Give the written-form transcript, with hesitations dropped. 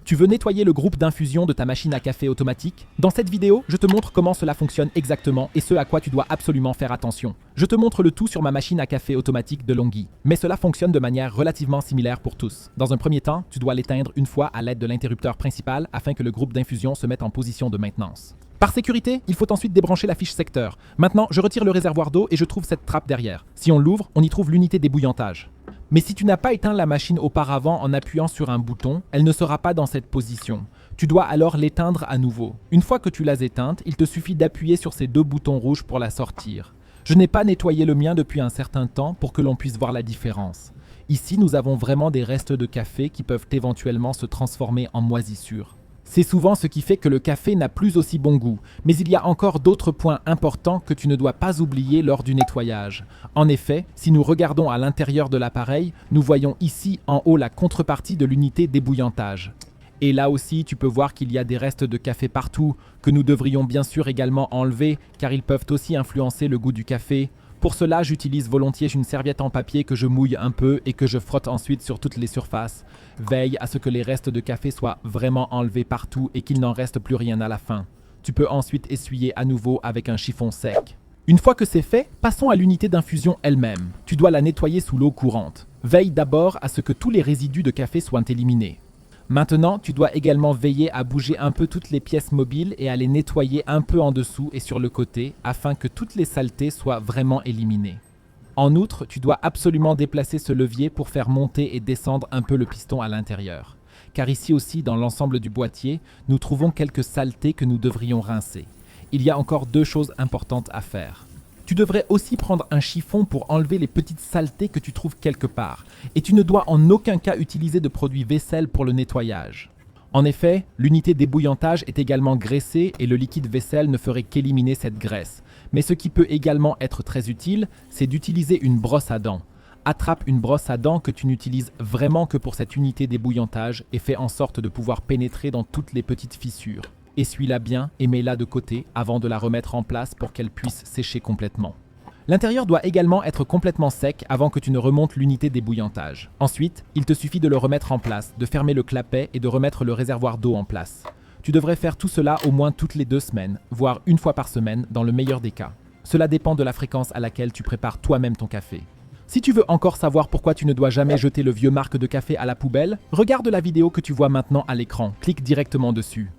Tu veux nettoyer le groupe d'infusion de ta machine à café automatique? Dans cette vidéo, je te montre comment cela fonctionne exactement et ce à quoi tu dois absolument faire attention. Je te montre le tout sur ma machine à café automatique de Longhi, mais cela fonctionne de manière relativement similaire pour tous. Dans un premier temps, tu dois l'éteindre une fois à l'aide de l'interrupteur principal afin que le groupe d'infusion se mette en position de maintenance. Par sécurité, il faut ensuite débrancher la fiche secteur. Maintenant, je retire le réservoir d'eau et je trouve cette trappe derrière. Si on l'ouvre, on y trouve l'unité d'ébouillantage. Mais si tu n'as pas éteint la machine auparavant en appuyant sur un bouton, elle ne sera pas dans cette position. Tu dois alors l'éteindre à nouveau. Une fois que tu l'as éteinte, il te suffit d'appuyer sur ces deux boutons rouges pour la sortir. Je n'ai pas nettoyé le mien depuis un certain temps pour que l'on puisse voir la différence. Ici, nous avons vraiment des restes de café qui peuvent éventuellement se transformer en moisissures. C'est souvent ce qui fait que le café n'a plus aussi bon goût, mais il y a encore d'autres points importants que tu ne dois pas oublier lors du nettoyage. En effet, si nous regardons à l'intérieur de l'appareil, nous voyons ici en haut la contrepartie de l'unité d'ébouillantage. Et là aussi, tu peux voir qu'il y a des restes de café partout, que nous devrions bien sûr également enlever, car ils peuvent aussi influencer le goût du café. Pour cela, j'utilise volontiers une serviette en papier que je mouille un peu et que je frotte ensuite sur toutes les surfaces. Veille à ce que les restes de café soient vraiment enlevés partout et qu'il n'en reste plus rien à la fin. Tu peux ensuite essuyer à nouveau avec un chiffon sec. Une fois que c'est fait, passons à l'unité d'infusion elle-même. Tu dois la nettoyer sous l'eau courante. Veille d'abord à ce que tous les résidus de café soient éliminés. Maintenant, tu dois également veiller à bouger un peu toutes les pièces mobiles et à les nettoyer un peu en dessous et sur le côté afin que toutes les saletés soient vraiment éliminées. En outre, tu dois absolument déplacer ce levier pour faire monter et descendre un peu le piston à l'intérieur. Car ici aussi, dans l'ensemble du boîtier, nous trouvons quelques saletés que nous devrions rincer. Il y a encore deux choses importantes à faire. Tu devrais aussi prendre un chiffon pour enlever les petites saletés que tu trouves quelque part. Et tu ne dois en aucun cas utiliser de produit vaisselle pour le nettoyage. En effet, l'unité d'ébouillantage est également graissée et le liquide vaisselle ne ferait qu'éliminer cette graisse. Mais ce qui peut également être très utile, c'est d'utiliser une brosse à dents. Attrape une brosse à dents que tu n'utilises vraiment que pour cette unité d'ébouillantage et fais en sorte de pouvoir pénétrer dans toutes les petites fissures. Essuie-la bien et mets-la de côté avant de la remettre en place pour qu'elle puisse sécher complètement. L'intérieur doit également être complètement sec avant que tu ne remontes l'unité d'ébouillantage. Ensuite, il te suffit de le remettre en place, de fermer le clapet et de remettre le réservoir d'eau en place. Tu devrais faire tout cela au moins toutes les 2 semaines, voire une fois par semaine dans le meilleur des cas. Cela dépend de la fréquence à laquelle tu prépares toi-même ton café. Si tu veux encore savoir pourquoi tu ne dois jamais jeter le vieux marc de café à la poubelle, regarde la vidéo que tu vois maintenant à l'écran, clique directement dessus.